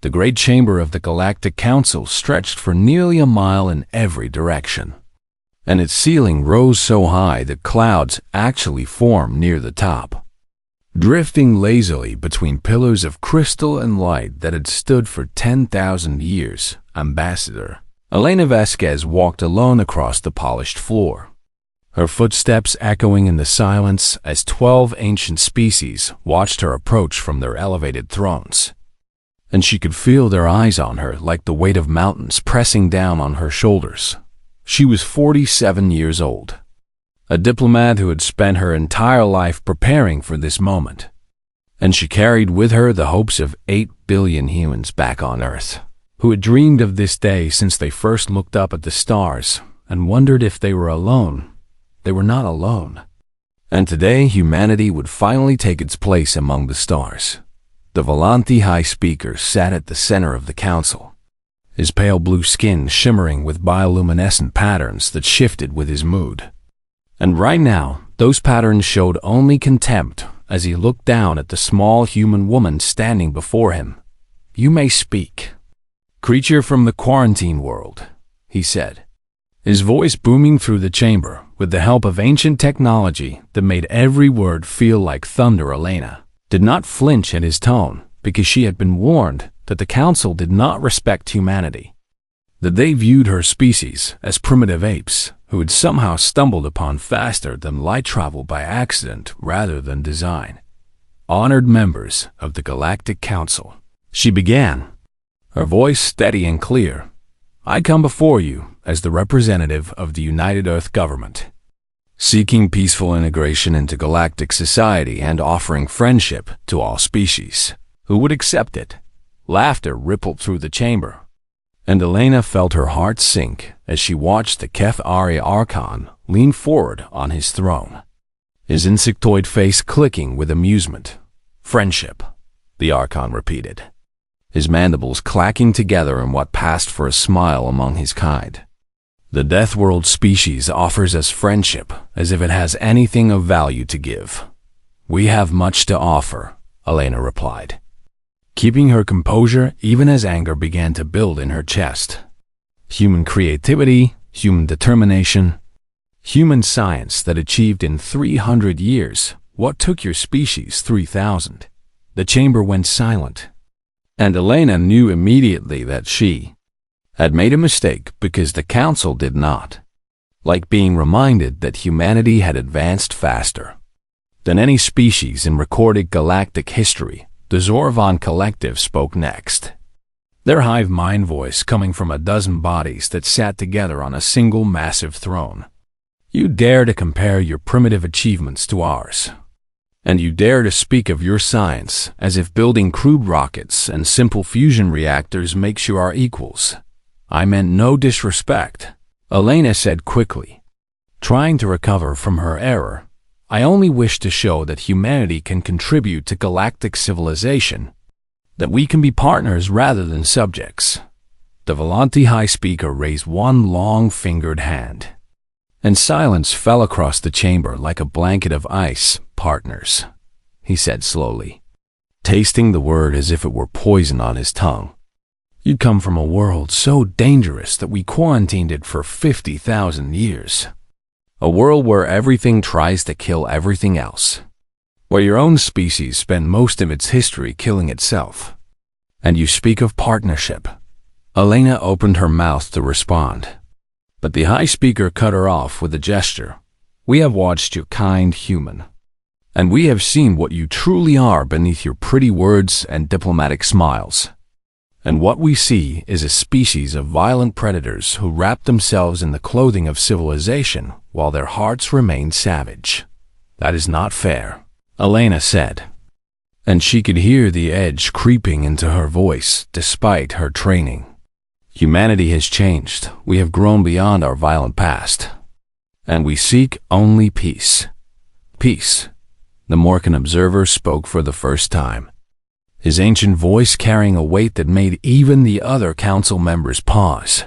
The great chamber of the Galactic Council stretched for nearly a mile in every direction, and its ceiling rose so high that clouds actually formed near the top, drifting lazily between pillars of crystal and light that had stood for 10,000 years. Ambassador Elena Vasquez walked alone across the polished floor, her footsteps echoing in the silence as 12 ancient species watched her approach from their elevated thrones. And she could feel their eyes on her like the weight of mountains pressing down on her shoulders. She was 47 years old, a diplomat who had spent her entire life preparing for this moment, and she carried with her the hopes of 8 billion humans back on Earth, who had dreamed of this day since they first looked up at the stars and wondered if they were alone. They were not alone. And today humanity would finally take its place among the stars. The Volante High Speaker sat at the center of the council, his pale blue skin shimmering with bioluminescent patterns that shifted with his mood. And right now, those patterns showed only contempt as he looked down at the small human woman standing before him. "You may speak. Creature from the quarantine world," he said, his voice booming through the chamber with the help of ancient technology that made every word feel like thunder. Elena did not flinch at his tone because she had been warned that the council did not respect humanity, that they viewed her species as primitive apes who had somehow stumbled upon faster than light travel by accident rather than design. "Honored members of the Galactic Council," she began, her voice steady and clear, "I come before you as the representative of the United Earth Government, seeking peaceful integration into galactic society and offering friendship to all species who would accept it." Laughter rippled through the chamber, and Elena felt her heart sink as she watched the Kethari Archon lean forward on his throne, his insectoid face clicking with amusement. "Friendship," the Archon repeated, his mandibles clacking together in what passed for a smile among his kind. "The Death World species offers us friendship as if it has anything of value to give." "We have much to offer," Elena replied, keeping her composure even as anger began to build in her chest. "Human creativity, human determination, human science that achieved in 300 years what took your species 3,000. The chamber went silent, and Elena knew immediately that she had made a mistake because the council did not. Like being reminded that humanity had advanced faster than any species in recorded galactic history, the Zorvan Collective spoke next, their hive mind voice coming from a dozen bodies that sat together on a single massive throne. "You dare to compare your primitive achievements to ours, and you dare to speak of your science as if building crude rockets and simple fusion reactors makes you our equals. I meant no disrespect," Elena said quickly, trying to recover from her error. "I only wish to show that humanity can contribute to galactic civilization, that we can be partners rather than subjects." The Volante High Speaker raised one long-fingered hand, and silence fell across the chamber like a blanket of ice. "Partners," he said slowly, tasting the word as if it were poison on his tongue. "You come from a world so dangerous that we quarantined it for 50,000 years. A world where everything tries to kill everything else, where your own species spent most of its history killing itself. And you speak of partnership." Elena opened her mouth to respond, but the High Speaker cut her off with a gesture. "We have watched you, kind human, and we have seen what you truly are beneath your pretty words and diplomatic smiles. And what we see is a species of violent predators who wrap themselves in the clothing of civilization while their hearts remain savage. That is not fair," Elena said, and she could hear the edge creeping into her voice despite her training. "Humanity has changed. We have grown beyond our violent past, and we seek only peace." "Peace," the Morkan observer spoke for the first time, his ancient voice carrying a weight that made even the other council members pause.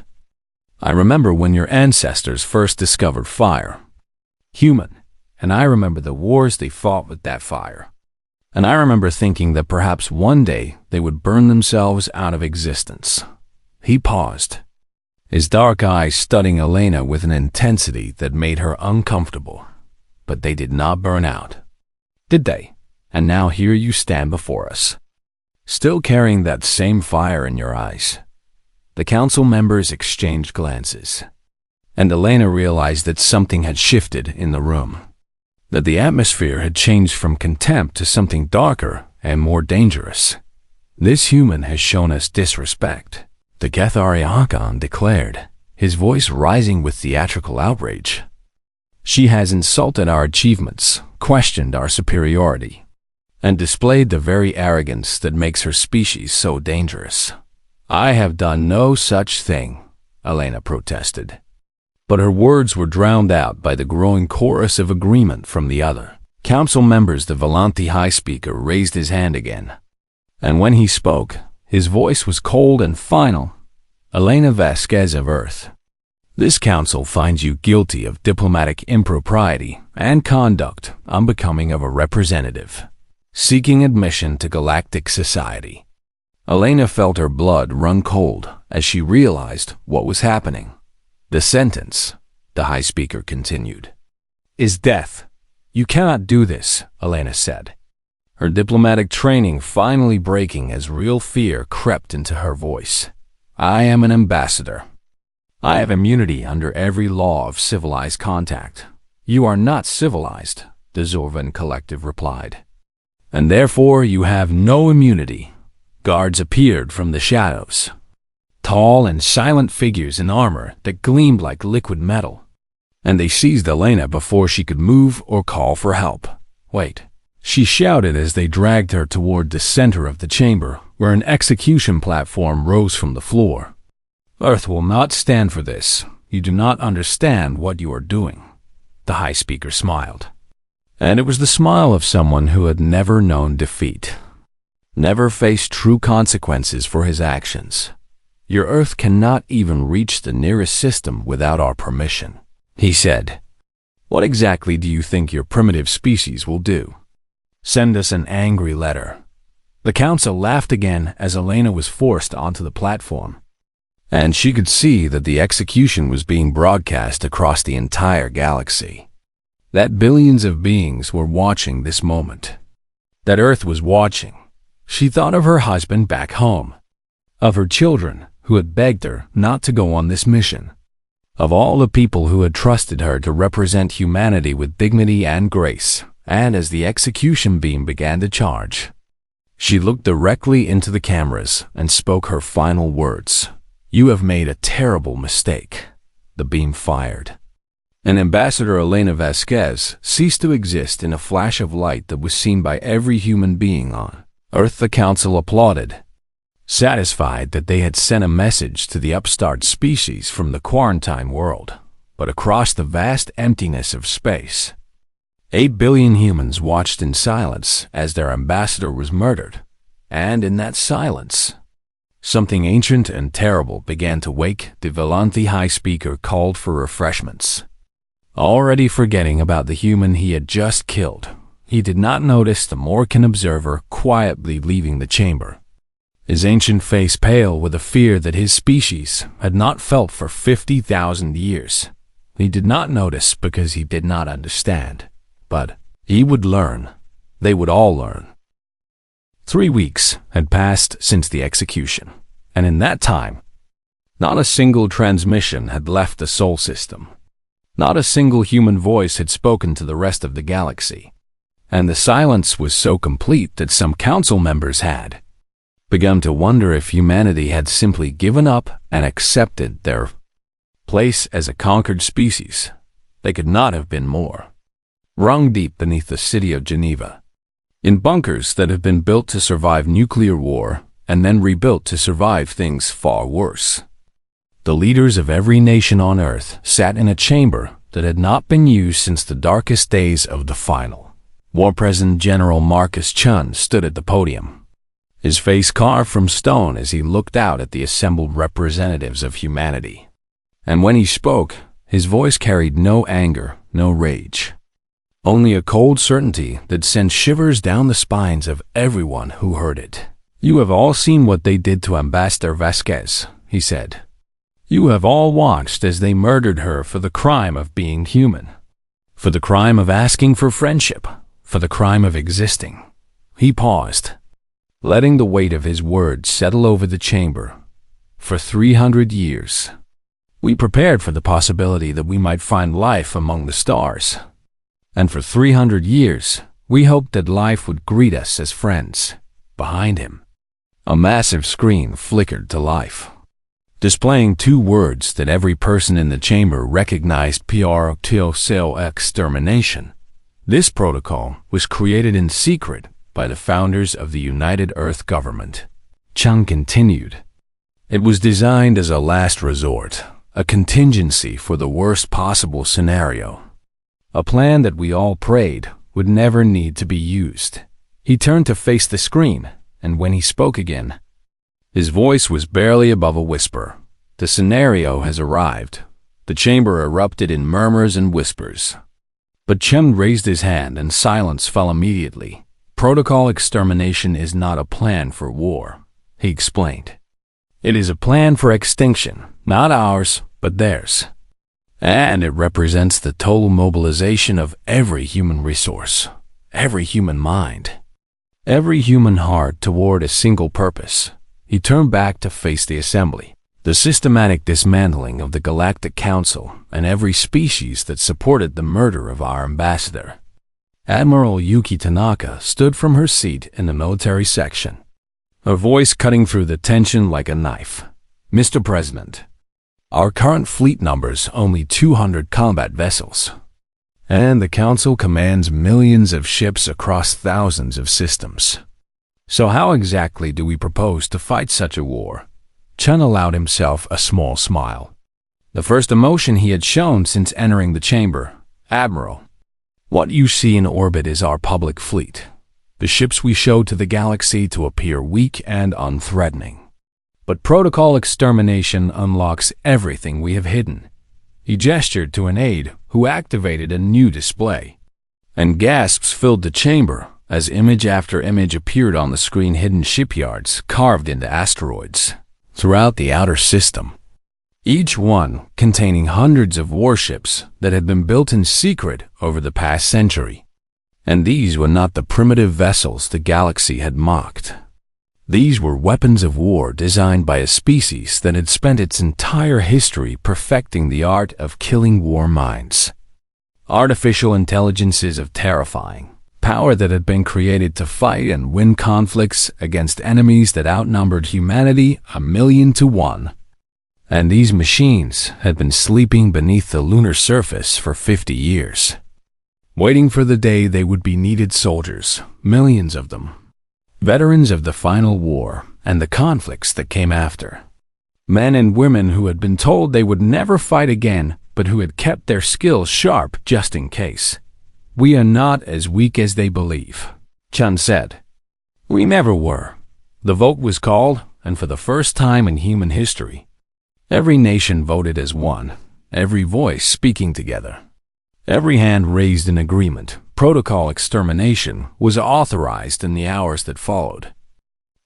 "I remember when your ancestors first discovered fire, human, and I remember the wars they fought with that fire. And I remember thinking that perhaps one day they would burn themselves out of existence. He paused, his dark eyes studying Elena with an intensity that made her uncomfortable. But they did not burn out, did they? And now here you stand before us, still carrying that same fire in your eyes. The council members exchanged glances, and Elena realized that something had shifted in the room, that the atmosphere had changed from contempt to something darker and more dangerous. This human has shown us disrespect, the Gethariakon declared, his voice rising with theatrical outrage. She has insulted our achievements, questioned our superiority, and displayed the very arrogance that makes her species so dangerous. I have done no such thing, Elena protested. But her words were drowned out by the growing chorus of agreement from the other council members. The Volanti High Speaker raised his hand again, and when he spoke, his voice was cold and final. Elena Vasquez of Earth, this council finds you guilty of diplomatic impropriety and conduct unbecoming of a representative seeking admission to galactic society. Elena felt her blood run cold as she realized what was happening. The sentence, the High Speaker continued, is death. You cannot do this, Elena said, her diplomatic training finally breaking as real fear crept into her voice. I am an ambassador. I have immunity under every law of civilized contact. You are not civilized, the Zorvan Collective replied. And therefore you have no immunity. Guards appeared from the shadows, tall and silent figures in armor that gleamed like liquid metal, and they seized Elena before she could move or call for help. Wait, she shouted as they dragged her toward the center of the chamber, where an execution platform rose from the floor. Earth will not stand for this. You do not understand what you are doing. The High Speaker smiled. And it was the smile of someone who had never known defeat, never faced true consequences for his actions. Your Earth cannot even reach the nearest system without our permission, he said. What exactly do you think your primitive species will do? Send us an angry letter. The council laughed again as Elena was forced onto the platform, and she could see that the execution was being broadcast across the entire galaxy. That billions of beings were watching this moment. That Earth was watching. She thought of her husband back home, of her children who had begged her not to go on this mission, of all the people who had trusted her to represent humanity with dignity and grace. And as the execution beam began to charge, she looked directly into the cameras and spoke her final words. You have made a terrible mistake. The beam fired, and Ambassador Elena Vasquez ceased to exist in a flash of light that was seen by every human being on Earth. The council applauded, satisfied that they had sent a message to the upstart species from the quarantine world. But across the vast emptiness of space, 8 billion humans watched in silence as their ambassador was murdered. And in that silence, something ancient and terrible began to wake. The Volanti High Speaker called for refreshments. Already forgetting about the human he had just killed, he did not notice the Morkan observer quietly leaving the chamber, his ancient face pale with a fear that his species had not felt for 50,000 years. He did not notice because he did not understand. But he would learn. They would all learn. 3 weeks had passed since the execution, and in that time, not a single transmission had left the Sol system. Not a single human voice had spoken to the rest of the galaxy, and the silence was so complete that some council members had begun to wonder if humanity had simply given up and accepted their place as a conquered species. They could not have been more. Rung deep beneath the city of Geneva, in bunkers that have been built to survive nuclear war and then rebuilt to survive things far worse, the leaders of every nation on Earth sat in a chamber that had not been used since the darkest days of the final. War President General Marcus Chun stood at the podium, his face carved from stone as he looked out at the assembled representatives of humanity. And when he spoke, his voice carried no anger, no rage, only a cold certainty that sent shivers down the spines of everyone who heard it. "You have all seen what they did to Ambassador Vasquez," he said. "You have all watched as they murdered her for the crime of being human, for the crime of asking for friendship, for the crime of existing." He paused, letting the weight of his words settle over the chamber. "For 300 years, we prepared for the possibility that we might find life among the stars. And for 300 years, we hoped that life would greet us as friends." Behind him, a massive screen flickered to life, displaying two words that every person in the chamber recognized: extermination. This protocol was created in secret by the founders of the United Earth Government. Chung continued. "It was designed as a last resort, a contingency for the worst possible scenario. A plan that we all prayed would never need to be used." He turned to face the screen, and when he spoke again, his voice was barely above a whisper. "The scenario has arrived." The chamber erupted in murmurs and whispers. But Chen raised his hand and silence fell immediately. "Protocol extermination is not a plan for war," he explained. "It is a plan for extinction, not ours, but theirs. And it represents the total mobilization of every human resource, every human mind, every human heart toward a single purpose." He turned back to face the assembly. "The systematic dismantling of the Galactic Council and every species that supported the murder of our ambassador." Admiral Yuki Tanaka stood from her seat in the military section, her voice cutting through the tension like a knife. "Mr. President, our current fleet numbers only 200 combat vessels, and the Council commands millions of ships across thousands of systems. So how exactly do we propose to fight such a war?" Chen allowed himself a small smile, the first emotion he had shown since entering the chamber. "Admiral, what you see in orbit is our public fleet, the ships we showed to the galaxy to appear weak and unthreatening. But protocol extermination unlocks everything we have hidden." He gestured to an aide who activated a new display, and gasps filled the chamber as image after image appeared on the screen. Hidden shipyards carved into asteroids throughout the outer system, each one containing hundreds of warships that had been built in secret over the past century. And these were not the primitive vessels the galaxy had mocked. These were weapons of war designed by a species that had spent its entire history perfecting the art of killing war minds. Artificial intelligences of terrifying power that had been created to fight and win conflicts against enemies that outnumbered humanity 1,000,000 to 1. And these machines had been sleeping beneath the lunar surface for 50 years, waiting for the day they would be needed soldiers, millions of them, veterans of the final war and the conflicts that came after. Men and women who had been told they would never fight again, but who had kept their skills sharp just in case. "We are not as weak as they believe," Chen said. "We never were." The vote was called, and for the first time in human history, every nation voted as one, every voice speaking together, every hand raised in agreement. Protocol extermination was authorized in the hours that followed.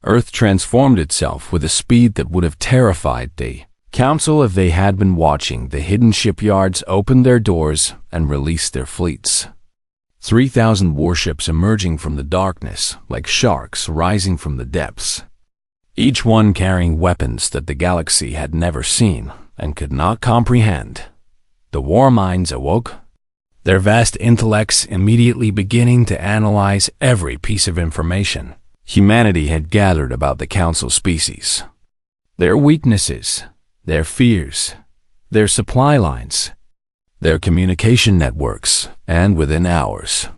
Earth transformed itself with a speed that would have terrified the Council if they had been watching. The hidden shipyards opened their doors and released their fleets. 3,000 warships emerging from the darkness like sharks rising from the depths, each one carrying weapons that the galaxy had never seen and could not comprehend. The war minds awoke, their vast intellects immediately beginning to analyze every piece of information humanity had gathered about the Council species. Their weaknesses, their fears, their supply lines, their communication networks, and within hours,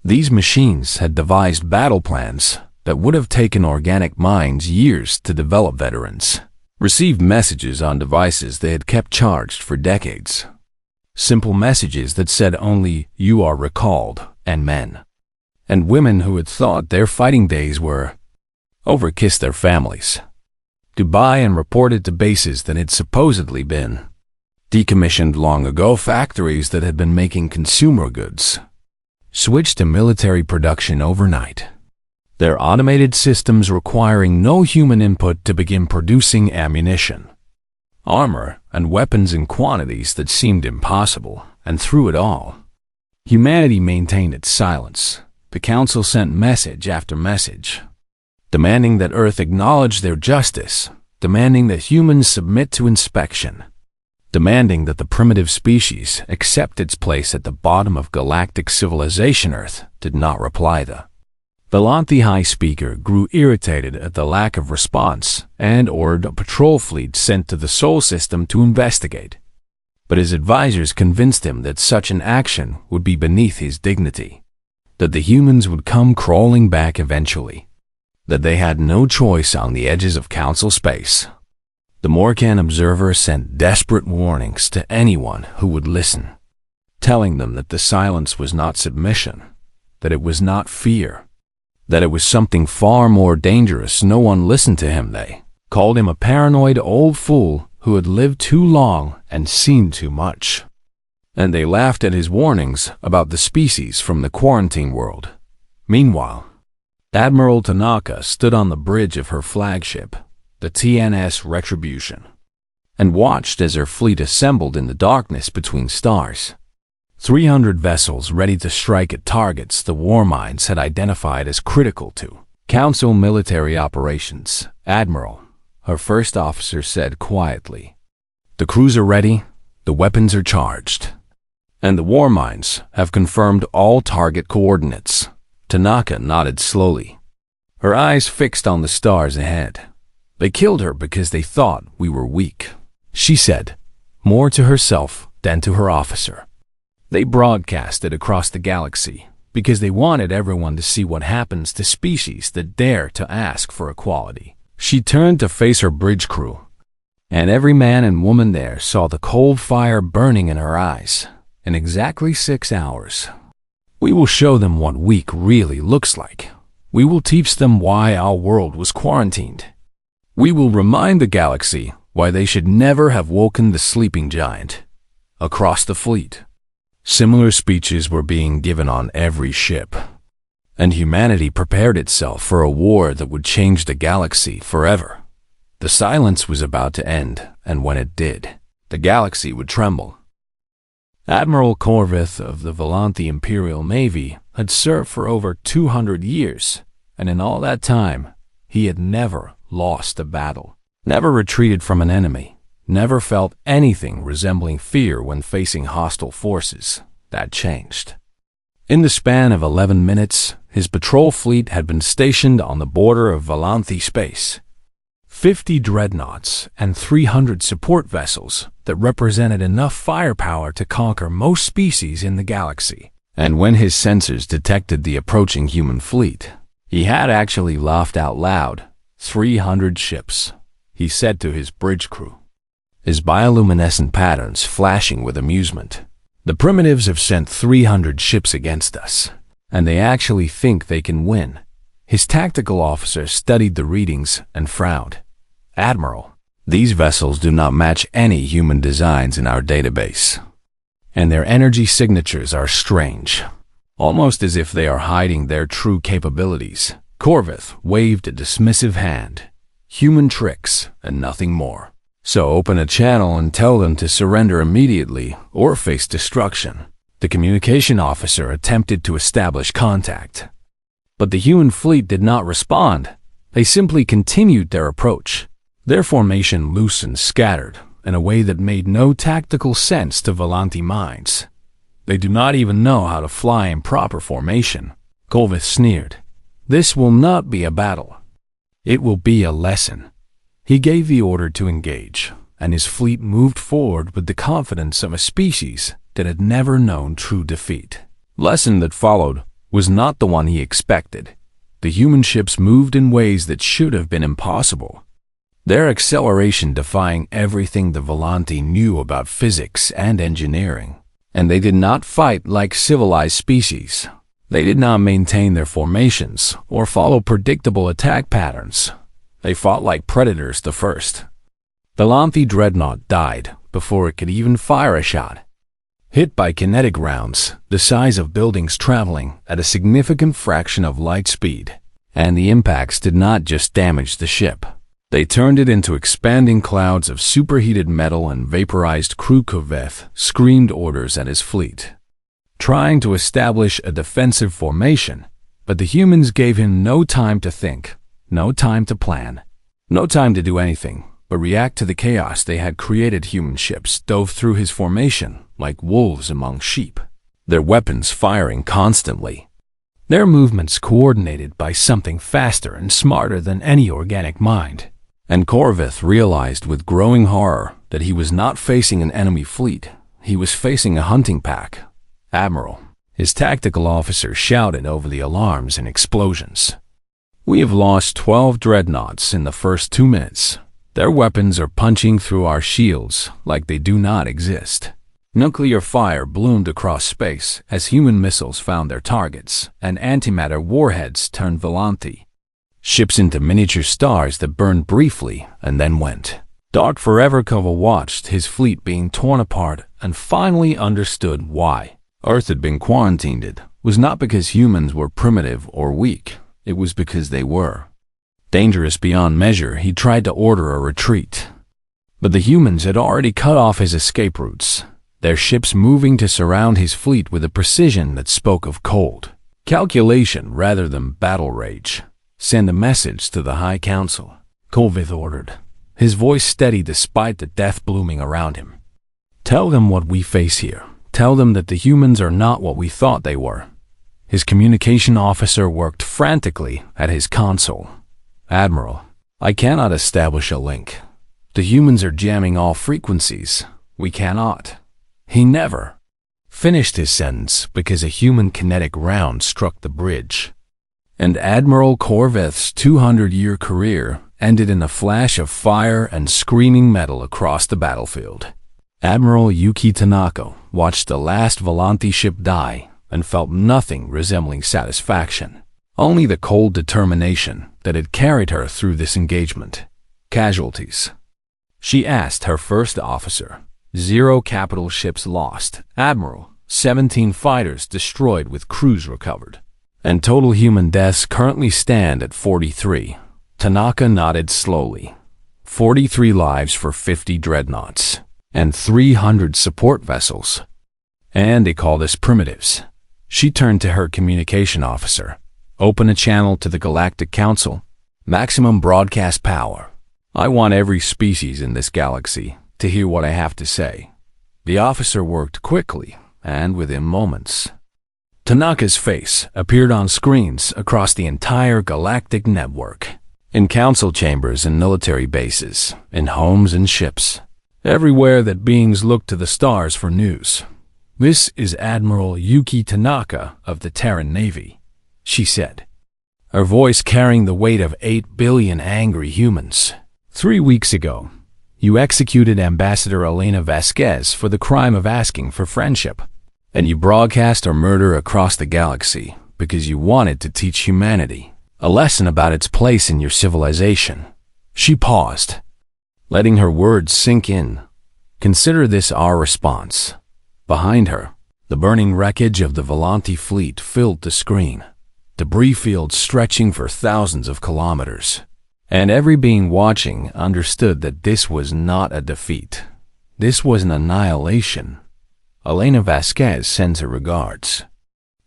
these machines had devised battle plans that would have taken organic minds years to develop. Veterans received messages on devices they had kept charged for decades. Simple messages that said only, "You are recalled," and men and women who had thought their fighting days were over kissed their families goodbye and reported to bases that had supposedly been decommissioned long ago, factories that had been making consumer goods switched to military production overnight, their automated systems requiring no human input to begin producing ammunition, armor, and weapons in quantities that seemed impossible. And through it all, humanity maintained its silence. The Council sent message after message, demanding that Earth acknowledge their justice, demanding that humans submit to inspection, demanding that the primitive species accept its place at the bottom of galactic civilization. Earth did not reply. The Volanthi High Speaker grew irritated at the lack of response and ordered a patrol fleet sent to the Sol system to investigate. But his advisors convinced him that such an action would be beneath his dignity, that the humans would come crawling back eventually, that they had no choice on the edges of Council space. The Morkan observer sent desperate warnings to anyone who would listen, telling them that the silence was not submission, that it was not fear, that it was something far more dangerous. No one listened to him. They called him a paranoid old fool who had lived too long and seen too much. And they laughed at his warnings about the species from the quarantine world. Meanwhile, Admiral Tanaka stood on the bridge of her flagship, the TNS Retribution, and watched as her fleet assembled in the darkness between stars. 300 vessels ready to strike at targets the war minds had identified as critical to Council military operations. Admiral, her first officer said quietly, "The crews are ready, the weapons are charged, and the war minds have confirmed all target coordinates." Tanaka nodded slowly, her eyes fixed on the stars ahead. "They killed her because they thought we were weak," she said, more to herself than to her officer. "They broadcast it across the galaxy because they wanted everyone to see what happens to species that dare to ask for equality." She turned to face her bridge crew, and every man and woman there saw the cold fire burning in her eyes. "In exactly 6 hours, we will show them what weak really looks like. We will teach them why our world was quarantined. We will remind the galaxy why they should never have woken the sleeping giant." Across the fleet, similar speeches were being given on every ship, and humanity prepared itself for a war that would change the galaxy forever. The silence was about to end, and when it did, the galaxy would tremble. Admiral Corvith of the Volanthi Imperial Navy had served for over 200 years, and in all that time, he had never lost a battle, never retreated from an enemy, never felt anything resembling fear when facing hostile forces. That changed. In the span of 11 minutes, his patrol fleet had been stationed on the border of Volanthi space. 50 dreadnoughts and 300 support vessels that represented enough firepower to conquer most species in the galaxy. And when his sensors detected the approaching human fleet, he had actually laughed out loud. 300 ships, he said to his bridge crew, his bioluminescent patterns flashing with amusement. "The primitives have sent 300 ships against us, and they actually think they can win." His tactical officer studied the readings and frowned. "Admiral, these vessels do not match any human designs in our database, and their energy signatures are strange, almost as if they are hiding their true capabilities." Corvith waved a dismissive hand. "Human tricks and nothing more. So open a channel and tell them to surrender immediately or face destruction." The communication officer attempted to establish contact, but the human fleet did not respond. They simply continued their approach. Their formation loose and scattered in a way that made no tactical sense to Volanthi minds. "They do not even know how to fly in proper formation," Corvith sneered. "This will not be a battle. It will be a lesson." He gave the order to engage, and his fleet moved forward with the confidence of a species that had never known true defeat. The lesson that followed was not the one he expected. The human ships moved in ways that should have been impossible, their acceleration defying everything the Volanthi knew about physics and engineering. And they did not fight like civilized species. They did not maintain their formations or follow predictable attack patterns. They fought like predators. The first Volanthi dreadnought died before it could even fire a shot. hit by kinetic rounds the size of buildings traveling at a significant fraction of light speed. And the impacts did not just damage the ship. They turned it into expanding clouds of superheated metal, and vaporized crew. Corvette screamed orders at his fleet, trying to establish a defensive formation, but the humans gave him no time to think, no time to plan, no time to do anything but react to the chaos they had created. Human ships dove through his formation like wolves among sheep, their weapons firing constantly, their movements coordinated by something faster and smarter than any organic mind. And Corvette realized with growing horror that he was not facing an enemy fleet, he was facing a hunting pack. Admiral, his tactical officer, shouted over the alarms and explosions. "We have lost 12 dreadnoughts in the first 2 minutes. Their weapons are punching through our shields like they do not exist." Nuclear fire bloomed across space as human missiles found their targets, and antimatter warheads turned Volante ships into miniature stars that burned briefly and then went dark forever. Kova watched his fleet being torn apart and finally understood why Earth had been quarantined. It was not because humans were primitive or weak, it was because they were dangerous beyond measure. He tried to order a retreat, but the humans had already cut off his escape routes, their ships moving to surround his fleet with a precision that spoke of cold calculation rather than battle rage. "Send a message to the High Council," Corvette ordered, his voice steady despite the death blooming around him. "Tell them what we face here. Tell them that the humans are not what we thought they were." His communication officer worked frantically at his console. "Admiral, I cannot establish a link. The humans are jamming all frequencies. We cannot." He never finished his sentence because a human kinetic round struck the bridge, and Admiral Corvette's 200-year career ended in a flash of fire and screaming metal across the battlefield. Admiral Yuki Tanaka watched the last Volante ship die and felt nothing resembling satisfaction, only the cold determination that had carried her through this engagement. "Casualties?" she asked her first officer. "0 capital ships lost, Admiral. 17 fighters destroyed with crews recovered. And total human deaths currently stand at 43. Tanaka nodded slowly. 43 lives for 50 dreadnoughts, and 300 support vessels. And they call us primitives. She turned to her communication officer. "Open a channel to the Galactic Council. Maximum broadcast power. I want every species in this galaxy to hear what I have to say." The officer worked quickly, and within moments, Tanaka's face appeared on screens across the entire galactic network, in council chambers and military bases, in homes and ships, everywhere that beings looked to the stars for news. "This is Admiral Yuki Tanaka of the Terran Navy," she said, her voice carrying the weight of 8 billion angry humans. "3 weeks ago, you executed Ambassador Elena Vasquez for the crime of asking for friendship. And you broadcast her murder across the galaxy because you wanted to teach humanity a lesson about its place in your civilization." She paused, letting her words sink in. "Consider this our response." Behind her, the burning wreckage of the Volante fleet filled the screen, debris fields stretching for thousands of kilometers. And every being watching understood that this was not a defeat. This was an annihilation. "Elena Vasquez sends her regards."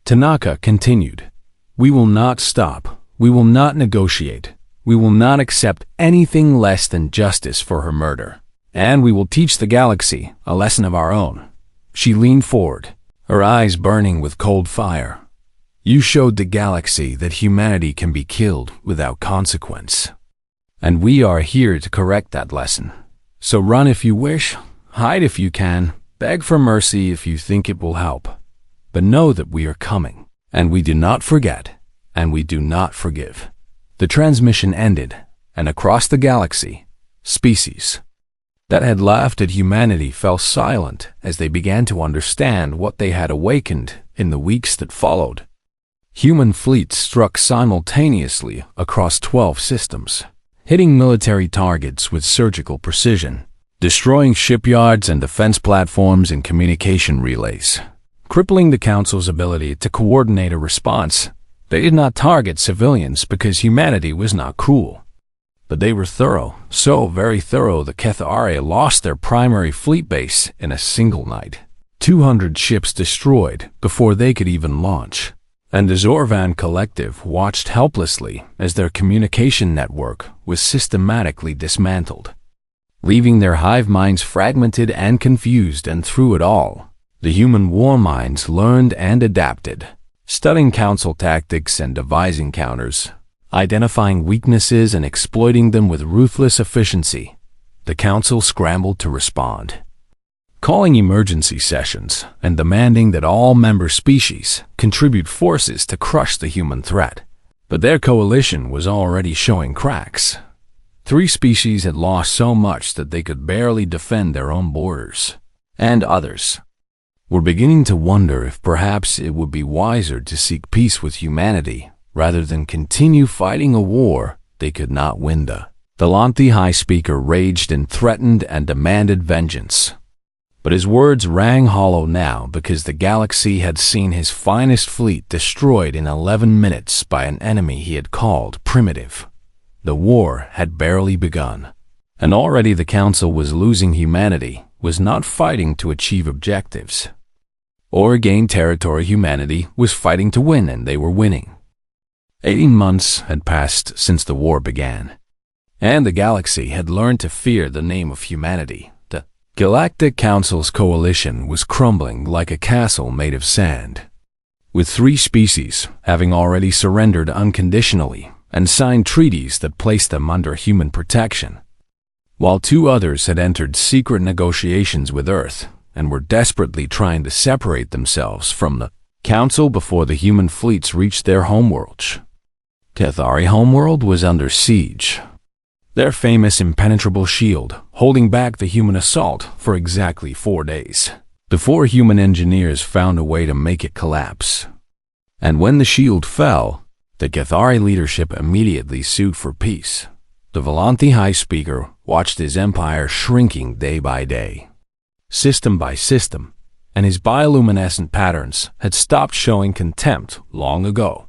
Tanaka continued, "We will not stop. We will not negotiate. We will not accept anything less than justice for her murder. And we will teach the galaxy a lesson of our own." She leaned forward, her eyes burning with cold fire. "You showed the galaxy that humanity can be killed without consequence. And we are here to correct that lesson. So run if you wish, hide if you can, beg for mercy if you think it will help. But know that we are coming, and we do not forget, and we do not forgive." The transmission ended, and across the galaxy, species that had laughed at humanity fell silent as they began to understand what they had awakened in the weeks that followed. Human fleets struck simultaneously across 12 systems, hitting military targets with surgical precision, destroying shipyards and defense platforms and communication relays, crippling the Council's ability to coordinate a response. They did not target civilians because humanity was not cruel. But they were thorough, so very thorough the Cathari lost their primary fleet base in a single night. 200 ships destroyed before they could even launch. And the Zorvan Collective watched helplessly as their communication network was systematically dismantled, leaving their hive minds fragmented and confused. And through it all, the human war minds learned and adapted, studying Council tactics and devising counters, identifying weaknesses and exploiting them with ruthless efficiency. The Council scrambled to respond, calling emergency sessions and demanding that all member species contribute forces to crush the human threat. But their coalition was already showing cracks. 3 species had lost so much that they could barely defend their own borders, and others were beginning to wonder if perhaps it would be wiser to seek peace with humanity rather than continue fighting a war they could not win. The Lanthi High Speaker raged and threatened and demanded vengeance. But his words rang hollow now because the galaxy had seen his finest fleet destroyed in 11 minutes by an enemy he had called primitive. The war had barely begun, and already the Council was losing. Humanity was not fighting to achieve objectives or gain territory. Humanity was fighting to win, and they were winning. 18 months had passed since the war began, and the galaxy had learned to fear the name of humanity. The Galactic Council's coalition was crumbling like a castle made of sand, with 3 species having already surrendered unconditionally and signed treaties that placed them under human protection, while 2 others had entered secret negotiations with Earth and were desperately trying to separate themselves from the Council before the human fleets reached their homeworlds. Cathari homeworld was under siege, their famous impenetrable shield holding back the human assault for exactly 4 days, before human engineers found a way to make it collapse. And when the shield fell, the Cathari leadership immediately sued for peace. The Volanthi High Speaker watched his empire shrinking day by day, system by system, and his bioluminescent patterns had stopped showing contempt long ago,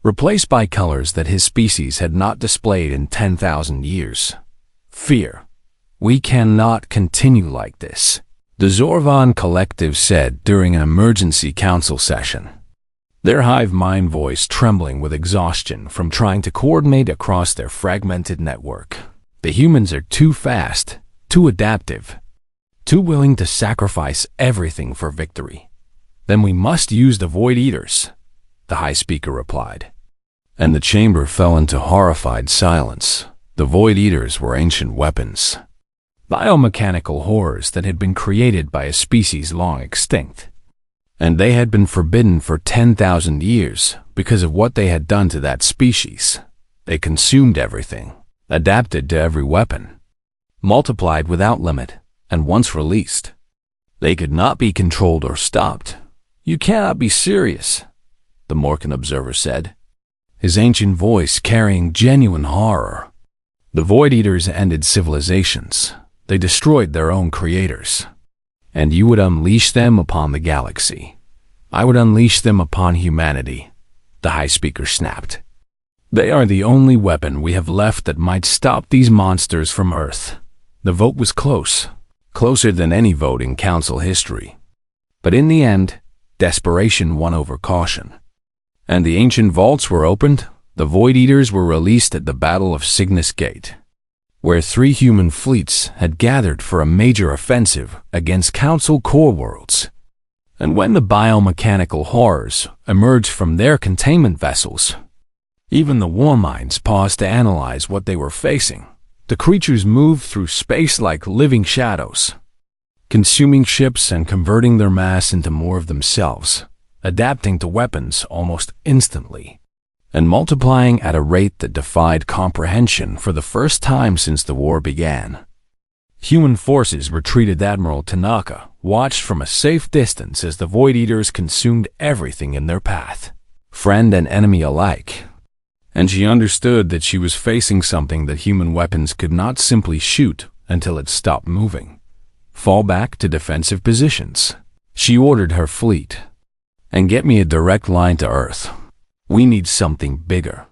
replaced by colors that his species had not displayed in 10,000 years. Fear. We cannot continue like this, the Zorvan Collective said during an emergency council session, their hive mind voice trembling with exhaustion from trying to coordinate across their fragmented network. The humans are too fast, too adaptive, too willing to sacrifice everything for victory. Then we must use the Void Eaters, the High Speaker replied. And the chamber fell into horrified silence. The Void Eaters were ancient weapons, biomechanical horrors that had been created by a species long extinct. And they had been forbidden for 10,000 years because of what they had done to that species. They consumed everything, adapted to every weapon, multiplied without limit, and once released, they could not be controlled or stopped. You cannot be serious, the Morkan observer said, his ancient voice carrying genuine horror. The Void Eaters ended civilizations. They destroyed their own creators. And you would unleash them upon the galaxy. I would unleash them upon humanity, the High Speaker snapped. They are the only weapon we have left that might stop these monsters from Earth. The vote was close, closer than any vote in Council history. But in the end, desperation won over caution. And the ancient vaults were opened. The Void Eaters were released at the Battle of Cygnus Gate, where 3 human fleets had gathered for a major offensive against Council core worlds. And when the biomechanical horrors emerged from their containment vessels, even the war minds paused to analyze what they were facing. The creatures moved through space like living shadows, consuming ships and converting their mass into more of themselves, adapting to weapons almost instantly, and multiplying at a rate that defied comprehension for the first time since the war began. Human forces retreated. Admiral Tanaka watched from a safe distance as the Void Eaters consumed everything in their path, friend and enemy alike. And she understood that she was facing something that human weapons could not simply shoot until it stopped moving. Fall back to defensive positions. She ordered her fleet. And get me a direct line to Earth. We need something bigger.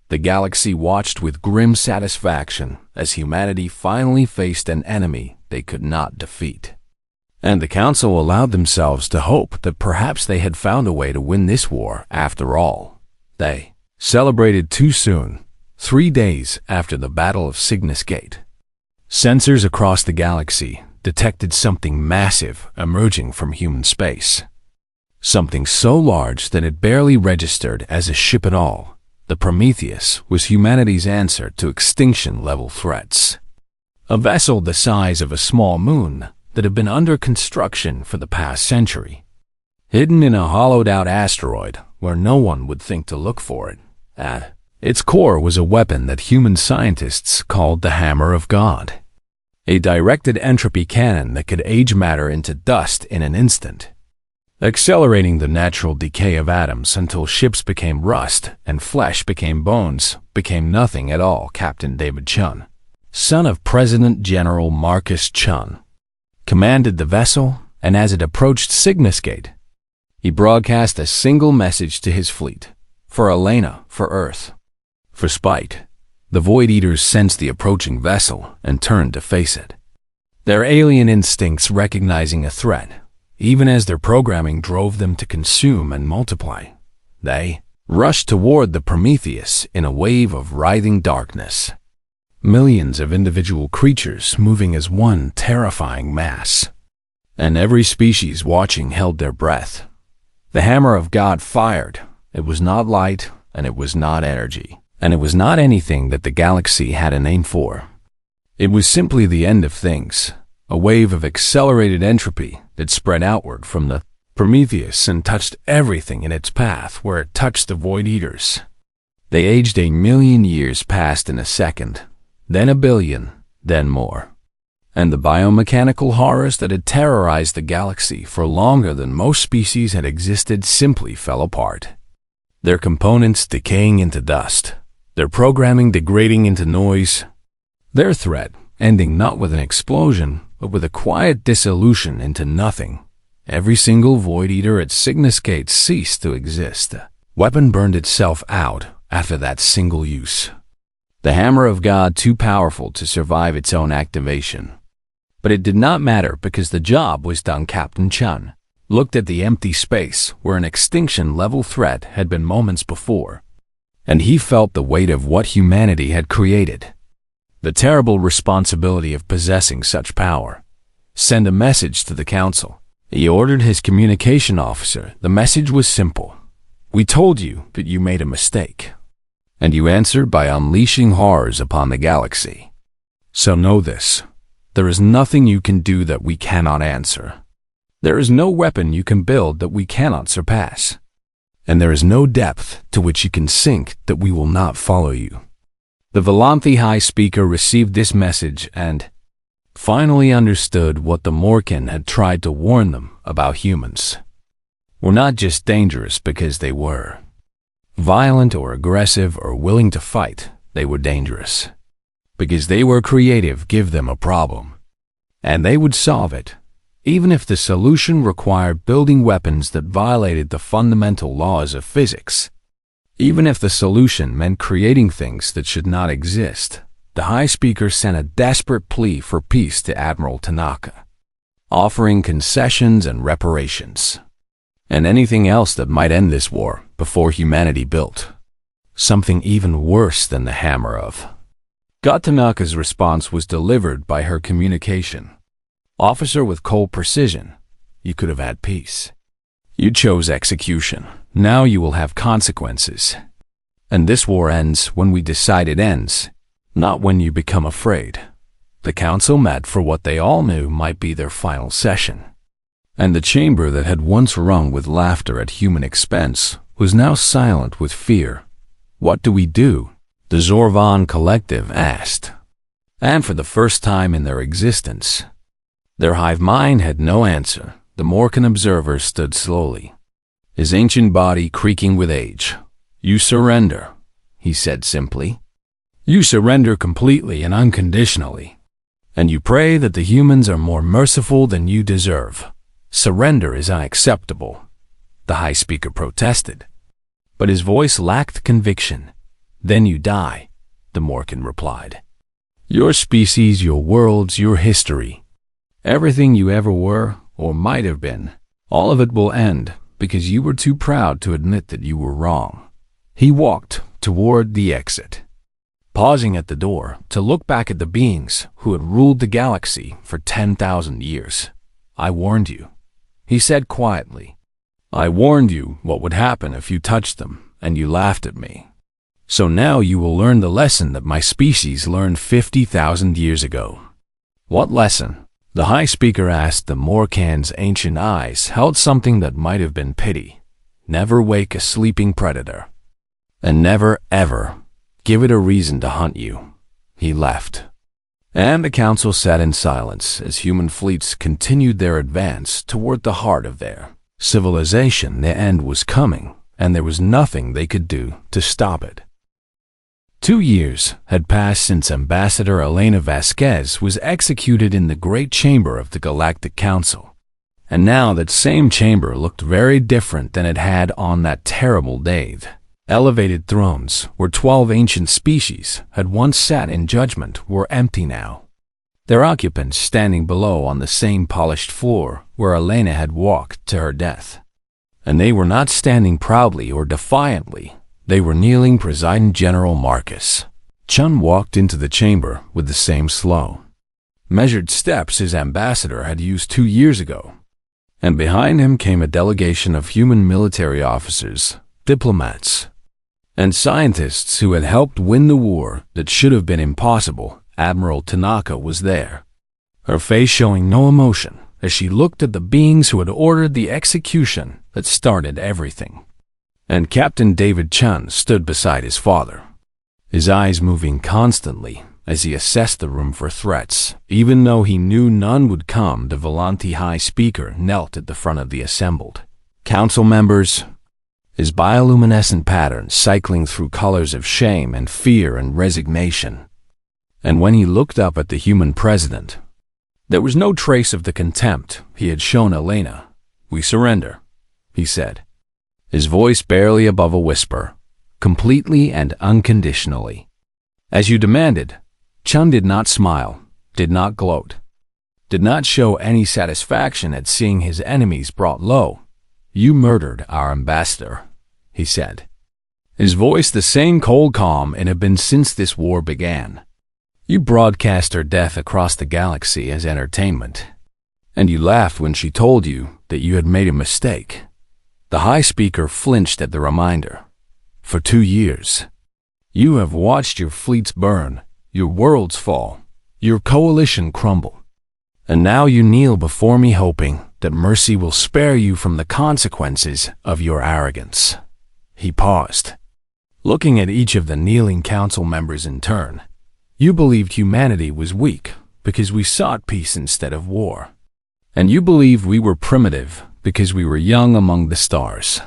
The galaxy watched with grim satisfaction as humanity finally faced an enemy they could not defeat. And the Council allowed themselves to hope that perhaps they had found a way to win this war after all. They celebrated too soon, 3 days after the Battle of Cygnus Gate. Sensors across the galaxy detected something massive emerging from human space. Something so large that it barely registered as a ship at all. The Prometheus was humanity's answer to extinction-level threats. A vessel the size of a small moon that had been under construction for the past century. Hidden in a hollowed-out asteroid where no one would think to look for it. At its core was a weapon that human scientists called the Hammer of God. A directed entropy cannon that could age matter into dust in an instant, accelerating the natural decay of atoms until ships became rust and flesh became bones, became nothing at all. Captain David Chun, son of President General Marcus Chun, commanded the vessel, and as it approached Cygnus Gate, he broadcast a single message to his fleet: for Elena, for Earth, for spite. The Void Eaters sensed the approaching vessel and turned to face it, their alien instincts recognizing a threat. Even as their programming drove them to consume and multiply, they rushed toward the Prometheus in a wave of writhing darkness. Millions of individual creatures moving as one terrifying mass. And every species watching held their breath. The Hammer of God fired. It was not light, and it was not energy, and it was not anything that the galaxy had a name for. It was simply the end of things. A wave of accelerated entropy that spread outward from the Prometheus and touched everything in its path where it touched the Void Eaters. They aged 1,000,000 years past in a second, then 1,000,000,000, then more. And the biomechanical horrors that had terrorized the galaxy for longer than most species had existed simply fell apart. Their components decaying into dust, their programming degrading into noise, their threat ending not with an explosion, but with a quiet dissolution into nothing. Every single Void Eater at Cygnus Gate ceased to exist. The weapon burned itself out after that single use. The Hammer of God too powerful to survive its own activation. But it did not matter because the job was done. Captain Chun looked at the empty space where an extinction-level threat had been moments before, and he felt the weight of what humanity had created. The terrible responsibility of possessing such power. Send a message to the Council. He ordered his communication officer. The message was simple. We told you that you made a mistake, and you answered by unleashing horrors upon the galaxy. So know this. There is nothing you can do that we cannot answer. There is no weapon you can build that we cannot surpass. And there is no depth to which you can sink that we will not follow you. The Volanthi High Speaker received this message and finally understood what the Morkan had tried to warn them about. Humans were not just dangerous because they were violent or aggressive or willing to fight. They were dangerous because they were creative. Give them a problem, and they would solve it, even if the solution required building weapons that violated the fundamental laws of physics. Even if the solution meant creating things that should not exist. The High Speaker sent a desperate plea for peace to Admiral Tanaka, offering concessions and reparations, and anything else that might end this war before humanity built something even worse than the Hammer of God. Tanaka's response was delivered by her communication officer with cold precision. You could have had peace. You chose execution. Now you will have consequences. And this war ends when we decide it ends, not when you become afraid. The Council met for what they all knew might be their final session. And the chamber that had once rung with laughter at human expense was now silent with fear. What do we do? The Zorvan Collective asked. And for the first time in their existence, their hive mind had no answer. The Morkan observer stood slowly, his ancient body creaking with age. You surrender, he said simply. You surrender completely and unconditionally. and you pray that the humans are more merciful than you deserve. Surrender is unacceptable, the High Speaker protested. But his voice lacked conviction. Then you die, the Morkan replied. Your species, your worlds, your history. Everything you ever were or might have been, all of it will end because you were too proud to admit that you were wrong. He walked toward the exit, pausing at the door to look back at the beings who had ruled the galaxy for 10,000 years. I warned you, he said quietly. I warned you what would happen if you touched them, and you laughed at me. So now you will learn the lesson that my species learned 50,000 years ago. What lesson? The High Speaker asked. The Morkan's ancient eyes held something that might have been pity. Never wake a sleeping predator. And never, ever, give it a reason to hunt you. He left. And the council sat in silence as human fleets continued their advance toward the heart of their civilization. The end was coming, and there was nothing they could do to stop it. 2 years had passed since Ambassador Elena Vasquez was executed in the Great Chamber of the Galactic Council. And now that same chamber looked very different than it had on that terrible day. Elevated thrones, where 12 ancient species had once sat in judgment, were empty now. Their occupants standing below on the same polished floor where Elena had walked to her death. And they were not standing proudly or defiantly. They were kneeling. President General Marcus Chun walked into the chamber with the same slow, measured steps his ambassador had used 2 years ago. And behind him came a delegation of human military officers, diplomats, and scientists who had helped win the war that should have been impossible. Admiral Tanaka was there, her face showing no emotion as she looked at the beings who had ordered the execution that started everything. And Captain David Chun stood beside his father, his eyes moving constantly as he assessed the room for threats. Even though he knew none would come, the Volante High Speaker knelt at the front of the assembled council members, his bioluminescent patterns cycling through colors of shame and fear and resignation. And when he looked up at the human president, there was no trace of the contempt he had shown Elena. We surrender, he said, his voice barely above a whisper, completely and unconditionally. As you demanded. Chun did not smile, did not gloat, did not show any satisfaction at seeing his enemies brought low. You murdered our ambassador, he said, his voice the same cold calm it had been since this war began. You broadcast her death across the galaxy as entertainment, and you laughed when she told you that you had made a mistake. The High Speaker flinched at the reminder. For 2 years, you have watched your fleets burn, your worlds fall, your coalition crumble. And now you kneel before me hoping that mercy will spare you from the consequences of your arrogance. He paused, looking at each of the kneeling council members in turn. You believed humanity was weak because we sought peace instead of war. And you believed we were primitive because we were young among the stars.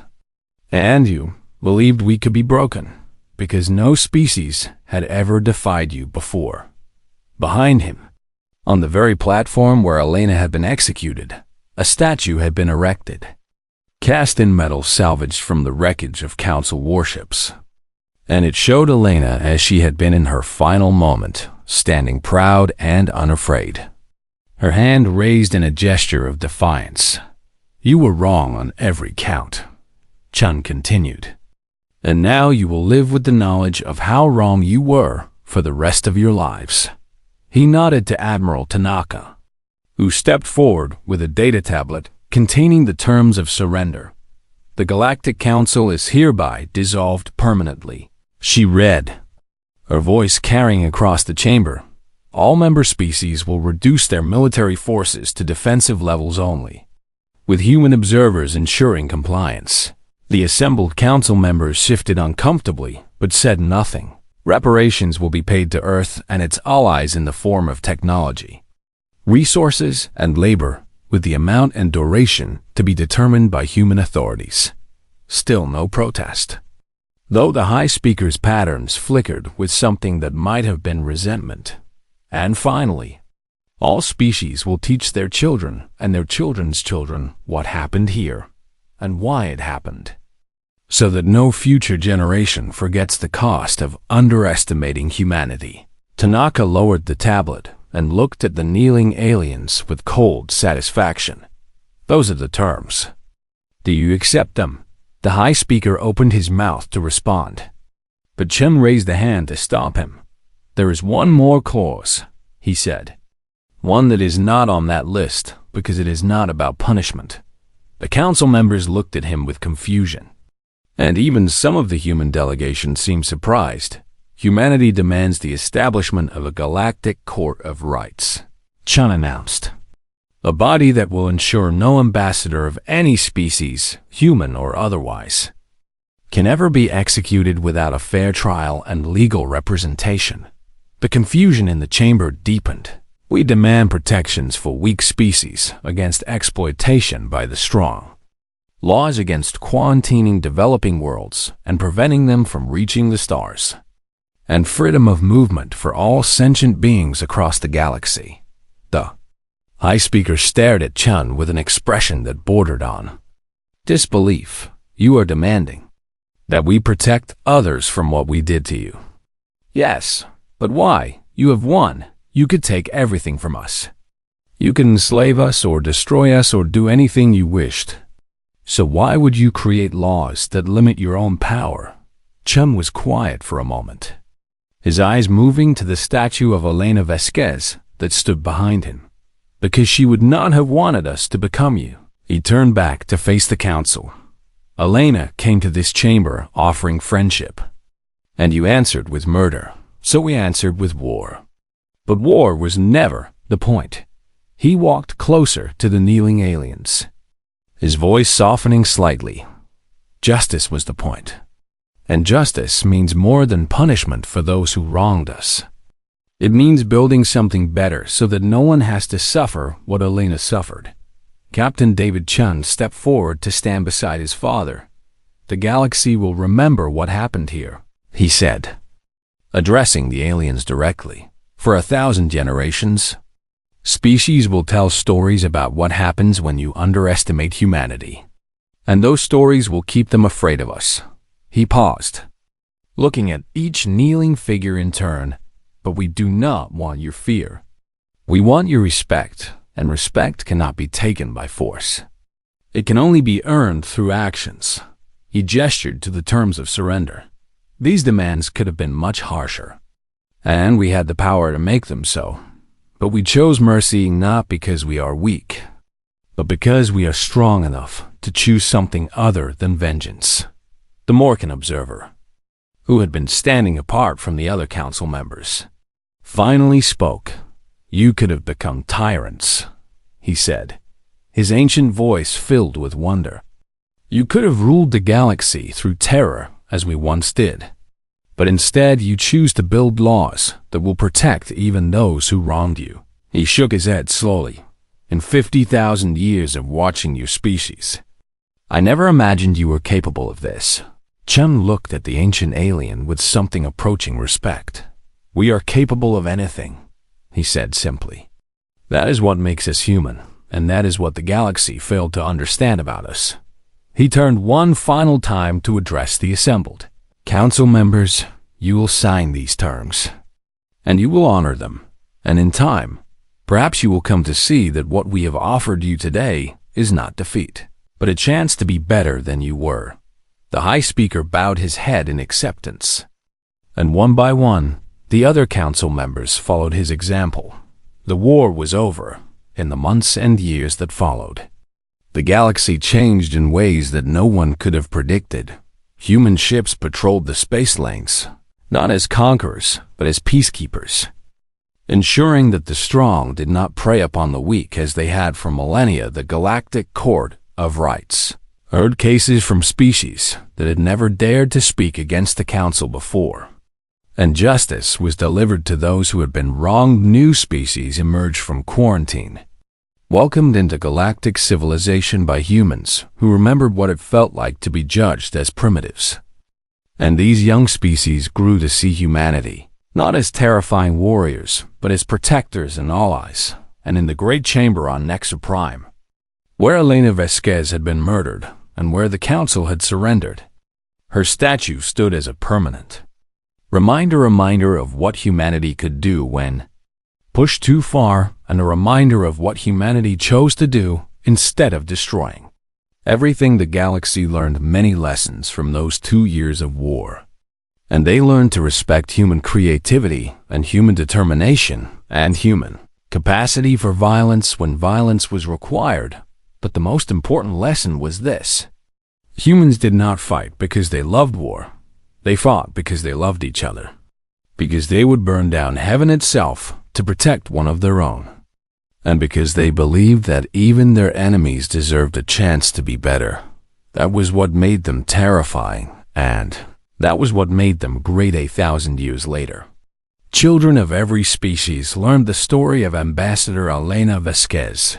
And you believed we could be broken because no species had ever defied you before. Behind him, on the very platform where Elena had been executed, a statue had been erected, cast in metal salvaged from the wreckage of council warships. And it showed Elena as she had been in her final moment, standing proud and unafraid, her hand raised in a gesture of defiance. You were wrong on every count, Chun continued. And now you will live with the knowledge of how wrong you were for the rest of your lives. He nodded to Admiral Tanaka, who stepped forward with a data tablet containing the terms of surrender. The Galactic Council is hereby dissolved permanently, she read, her voice carrying across the chamber. All member species will reduce their military forces to defensive levels only, with human observers ensuring compliance. The assembled council members shifted uncomfortably, but said nothing. Reparations will be paid to Earth and its allies in the form of technology, resources, and labor, with the amount and duration to be determined by human authorities. Still no protest, though the High Speaker's patterns flickered with something that might have been resentment. And finally, All species will teach their children and their children's children what happened here and why it happened, so that no future generation forgets the cost of underestimating humanity. Tanaka lowered the tablet and looked at the kneeling aliens with cold satisfaction. Those are the terms. Do you accept them? The high speaker opened his mouth to respond, but Chen raised a hand to stop him. There is one more clause, he said. One that is not on that list because it is not about punishment. The council members looked at him with confusion, and even some of the human delegation seemed surprised. Humanity demands the establishment of a galactic court of rights, Chun announced. A body that will ensure no ambassador of any species, human or otherwise, can ever be executed without a fair trial and legal representation. The confusion in the chamber deepened. We demand protections for weak species against exploitation by the strong. Laws against quarantining developing worlds and preventing them from reaching the stars. And freedom of movement for all sentient beings across the galaxy. The high speaker stared at Chun with an expression that bordered on disbelief. You are demanding that we protect others from what we did to you. Yes, but why? You have won. You could take everything from us. You could enslave us or destroy us or do anything you wished. So why would you create laws that limit your own power? Chun was quiet for a moment, his eyes moving to the statue of Elena Vasquez that stood behind him. Because she would not have wanted us to become you. He turned back to face the council. Elena came to this chamber offering friendship, and you answered with murder, so we answered with war. But war was never the point. He walked closer to the kneeling aliens, his voice softening slightly. Justice was the point. And justice means more than punishment for those who wronged us. It means building something better so that no one has to suffer what Elena suffered. Captain David Chun stepped forward to stand beside his father. The galaxy will remember what happened here, he said, addressing the aliens directly. For 1,000 generations, species will tell stories about what happens when you underestimate humanity. And those stories will keep them afraid of us. He paused, looking at each kneeling figure in turn. But we do not want your fear. We want your respect, and respect cannot be taken by force. It can only be earned through actions. He gestured to the terms of surrender. These demands could have been much harsher, and we had the power to make them so. But we chose mercy not because we are weak, but because we are strong enough to choose something other than vengeance. The Morkan observer, who had been standing apart from the other council members, finally spoke. You could have become tyrants, he said, his ancient voice filled with wonder. You could have ruled the galaxy through terror as we once did. But instead you choose to build laws that will protect even those who wronged you. He shook his head slowly. In 50,000 years of watching your species, I never imagined you were capable of this. Chun looked at the ancient alien with something approaching respect. We are capable of anything, he said simply. That is what makes us human, and that is what the galaxy failed to understand about us. He turned one final time to address the assembled. Council members, you will sign these terms, and you will honor them. And in time, perhaps you will come to see that what we have offered you today is not defeat, but a chance to be better than you were. The high speaker bowed his head in acceptance, and one by one, the other council members followed his example. The war was over in the months and years that followed. The galaxy changed in ways that no one could have predicted. Human ships patrolled the space lanes, not as conquerors, but as peacekeepers, ensuring that the strong did not prey upon the weak as they had for millennia. The Galactic Court of Rights heard cases from species that had never dared to speak against the council before, and justice was delivered to those who had been wronged. New species emerged from quarantine, welcomed into galactic civilization by humans who remembered what it felt like to be judged as primitives. And these young species grew to see humanity, not as terrifying warriors, but as protectors and allies. and in the Great Chamber on Nexa Prime, where Elena Vasquez had been murdered and where the Council had surrendered. Her statue stood as a permanent reminder of what humanity could do when pushed too far, and a reminder of what humanity chose to do instead of destroying everything. The galaxy learned many lessons from those 2 years of war, and they learned to respect human creativity and human determination and human capacity for violence when violence was required. But the most important lesson was this: humans did not fight because they loved war. They fought because they loved each other, because they would burn down heaven itself to protect one of their own, and because they believed that even their enemies deserved a chance to be better. That was what made them terrifying, and that was what made them great 1,000 years later. Children of every species learned the story of Ambassador Elena Vasquez,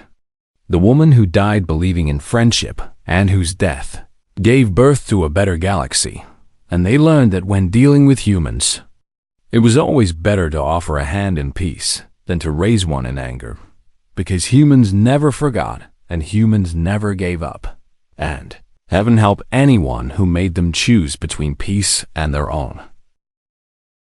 the woman who died believing in friendship and whose death gave birth to a better galaxy. And they learned that when dealing with humans, it was always better to offer a hand in peace than to raise one in anger, because humans never forgot and humans never gave up. And heaven help anyone who made them choose between peace and their own.